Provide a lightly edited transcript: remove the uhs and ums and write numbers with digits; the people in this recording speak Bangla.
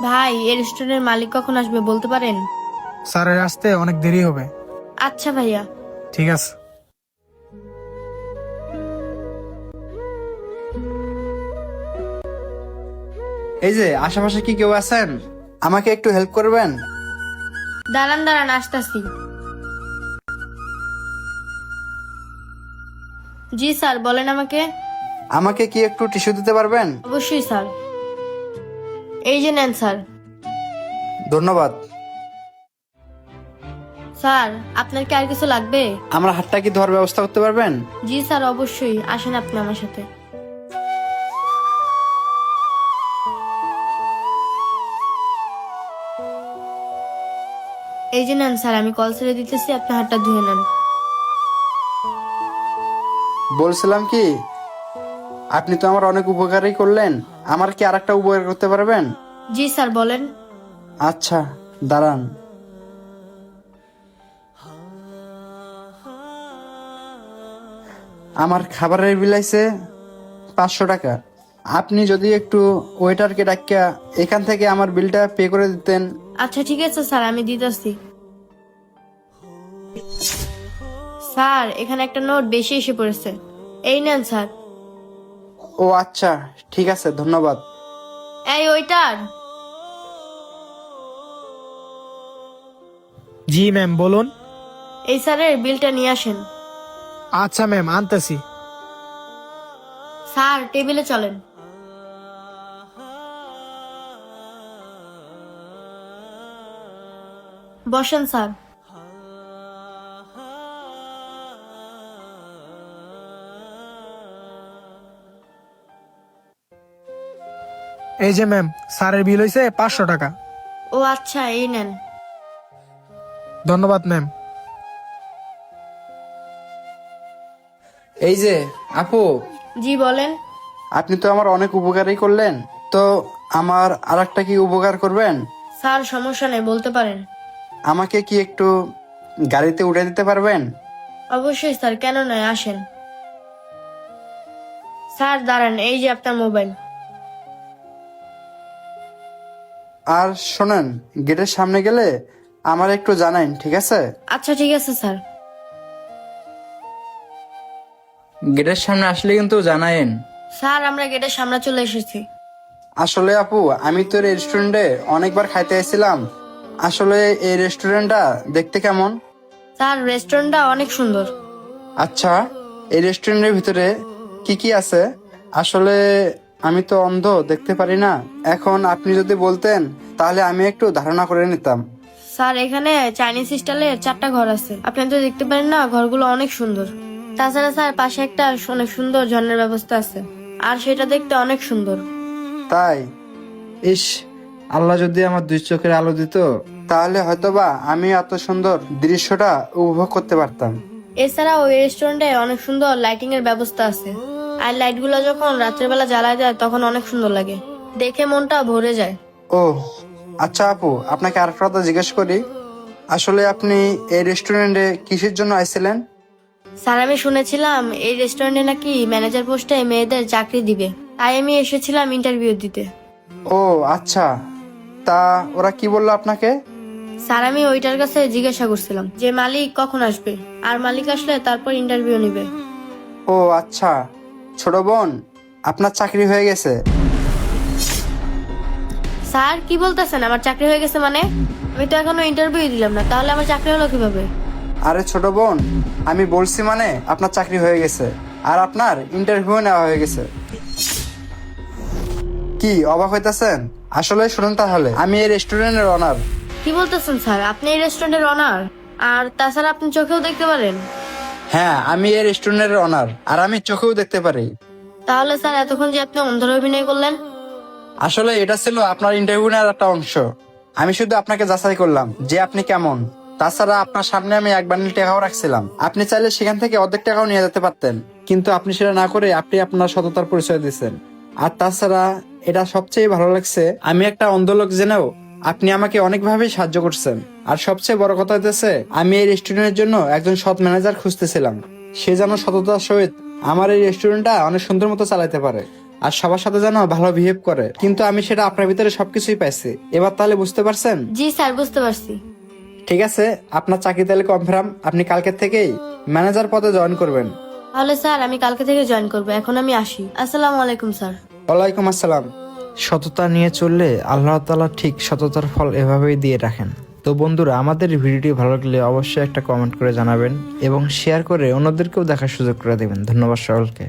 ভাই, এই রেস্টুরেন্টের মালিক কখন আসবে বলতে পারেন? স্যারের আসতে অনেক দেরি হবে। আচ্ছা ভাইয়া। ঠিক আছে। এই যে আশেপাশে কি কেউ আছেন? আমাকে একটু হেল্প করবেন? দাঁড়ান দাঁড়ান, আসতাছি। জি স্যার, বলেন আমাকে। আমাকে কি একটু টিস্যু দিতে পারবেন? অবশ্যই স্যার, এই যে নেন স্যার। ধন্যবাদ। স্যার, আপনার কি আর কিছু লাগবে? আমার হাতটা কি ধোয়ার ব্যবস্থা করতে পারবেন? জি স্যার, অবশ্যই, আসেন আপনি আমার সাথে। এই যে নেন স্যার, আমি কল ছেড়ে দিতেছি, আপনি হাতটা ধুয়ে নেন। বলছিলাম কি, আপনি তো আমার অনেক উপকারই করলেন, আমার কি আর একটা উপকার করতে পারবেন? জি স্যার, বলেন। আচ্ছা, দাঁড়ান। আমার খাবারের বিল আইছে 500 টাকা। আপনি যদি একটু ওয়েটারকে ডাকিয়া এখান থেকে আমার বিলটা পে করে দিতেন। আচ্ছা ঠিক আছে স্যার, আমি দিতেছি। স্যার, এখানে একটা নোট বেশি এসে পড়েছে, এই নেন স্যার। ও আচ্ছা, ঠিক আছে, ধন্যবাদ। এই ওইটার। জি ম্যাম, বলুন। এই স্যারের বিলটা নিয়ে আসেন। আচ্ছা ম্যাম, আনতেছি। স্যার, টেবিলে চলেন। বসেন স্যার। এই যে ম্যাম, স্যারের বিল হয়েছে 500 টাকা। ও আচ্ছা, এই নেন। ধন্যবাদ ম্যাম। এই যে আপু, জি বলেন। আপনি তো আমার অনেক উপকারই করলেন, তো আমার আর একটা কি উপকার করবেন? স্যার, সমস্যা নেই, বলতে পারেন। আমাকে কি একটু গাড়িতে উঠে দিতে পারবেন? অবশ্যই স্যার, কেন নয়, আসেন। স্যার দাঁড়ান, এই যে আপনার মোবাইল। আর শোনেন, গেটের সামনে গেলে আমার একটু জানাইন, ঠিক আছে? আচ্ছা ঠিক আছে স্যার। গেটের সামনে আসলে কিন্তু জানাইন। স্যার, আমরা গেটের সামনে চলে এসেছি। আসলে আপু, আমি তো এই রেস্টুরেন্টে অনেকবার খাইতে এসেছিলাম। আসলে এই রেস্টুরেন্টটা দেখতে কেমন? স্যার, রেস্টুরেন্টটা অনেক সুন্দর। আচ্ছা, এই রেস্টুরেন্টের ভিতরে কি কি আছে? আসলে আমি তো অন্ধ, দেখতে পারি না। এখন আপনি যদি বলতেন তাহলে আমি একটু ধারণা করে নিতাম। স্যার, এখানে চাইনিজ স্টাইলের 4টা ঘর আছে, আপনি তো দেখতে পারেন না, ঘরগুলো অনেক সুন্দর। তাছাড়া স্যার, পাশে একটা অনেক সুন্দর ঝর্ণার ব্যবস্থা আছে, আর সেটা দেখতে অনেক সুন্দর। তাই? ইস, আল্লাহ যদি আমার দুই চোখের আলো দিত, তাহলে হয়তোবা আমি এত সুন্দর দৃশ্যটা উপভোগ করতে পারতাম। এছাড়াও ওই রেস্টুরেন্টে অনেক সুন্দর লাইটিং এর ব্যবস্থা আছে, আর লাইটগুলো যখন রাত্রের বেলা জ্বালায় যায় তখন অনেক সুন্দর লাগে, দেখে মনটা ভরে যায়। ও আচ্ছা আপু, আপনাকে আরেকটা কথা জিজ্ঞেস করি। আসলে আপনি এই রেস্টুরেন্টে কিসের জন্য আইছিলেন? স্যার, আমি শুনেছিলাম এই রেস্টুরেন্টে নাকি ম্যানেজার পোস্টে মেয়েদের চাকরি দিবে, তাই আমি এসেছিলাম ইন্টারভিউ দিতে। ও আচ্ছা, তা ওরা কি বললো আপনাকে? স্যার, আমি ওইটার কাছে জিজ্ঞাসা করছিলাম যে মালিক কখন আসবে, আর মালিক আসলে তারপর ইন্টারভিউ নিবে। ও আচ্ছা, ছোট বোন, আপনার চাকরি হয়ে গেছে। স্যার, কি বলতেছেন? আমার চাকরি হয়ে গেছে মানে? আমি তো এখনো ইন্টারভিউ দিলাম না, তাহলে আমার চাকরি হলো কিভাবে? আরে ছোট বোন, আমি বলছি মানে আপনার চাকরি হয়ে গেছে, আর আপনার ইন্টারভিউ নেওয়া হয়ে গেছে। কি অবাক হইতাছেন? আসলে শুনুন, তাহলে আমি এই রেস্টুরেন্টের অনার। কি বলতেছেন স্যার? আপনি এই রেস্টুরেন্টের অনার? আর তাছাড়া আপনি চোখেও দেখতে পারেন? হ্যাঁ, আমি এই রেস্টুরেন্টের অনার, আর আমি চোখেও দেখতে পারি। তাহলে স্যার, এতক্ষণ যে আপনি অন্ধের অভিনয় করলেন? আসলে এটা ছিল আপনার ইন্টারভিউ নেওয়ার একটা অংশ। আমি শুধু আপনাকে যাচাই করলাম যে আপনি কেমন। তাছাড়া আপনার সামনে আমি এক বান্ডিল টাকাও রাখছিলাম, আপনি চাইলে সেখান থেকে অর্ধেক টাকাও নিয়ে যেতে পারতেন, কিন্তু আপনি সেটা না করে আপনি আপনার সততার পরিচয় দিয়েছেন। আর তাছাড়া এটা সবচেয়ে ভালো লাগছে, আমি একটা অন্ধ লোক জেনেও আপনি আমাকে অনেকভাবে সাহায্য করছেন। আর সবচেয়ে বড় কথা হইতেছে, আমি এই রেস্টুরেন্টের জন্য একজন সৎ ম্যানেজার খুঁজতেছিলাম, সে যেন সততার সহিত আমার এই রেস্টুরেন্টটা অনেক সুন্দর মতো চালাতে পারে। আর সবার সাথে যেন ভালো বিহেভ করে, কিন্তু আমি সেটা আপনার ভিতরে সবকিছুই পাইছি। এবার তাহলে বুঝতে পারছেন? জি স্যার, বুঝতে পারছি। ঠিক আছে, আপনার চাকরি তাহলে কনফার্ম, আপনি কালকে থেকেই ম্যানেজার পদে জয়েন করবেন। তাহলে স্যার আমি কালকে থেকে জয়েন করবো। এখন আমি আসি। আসসালামু আলাইকুম স্যার। ওয়ালাইকুম আসসালাম। সততা নিয়ে চললে আল্লাহ তাআলা ঠিক সততার ফল এভাবেই দিয়ে রাখেন। তো বন্ধুরা, আমাদের ভিডিওটি ভালো লাগলে অবশ্যই একটা কমেন্ট করে জানাবেন এবং শেয়ার করে অন্যদেরকেও দেখার সুযোগ করে দেবেন। ধন্যবাদ সকলকে।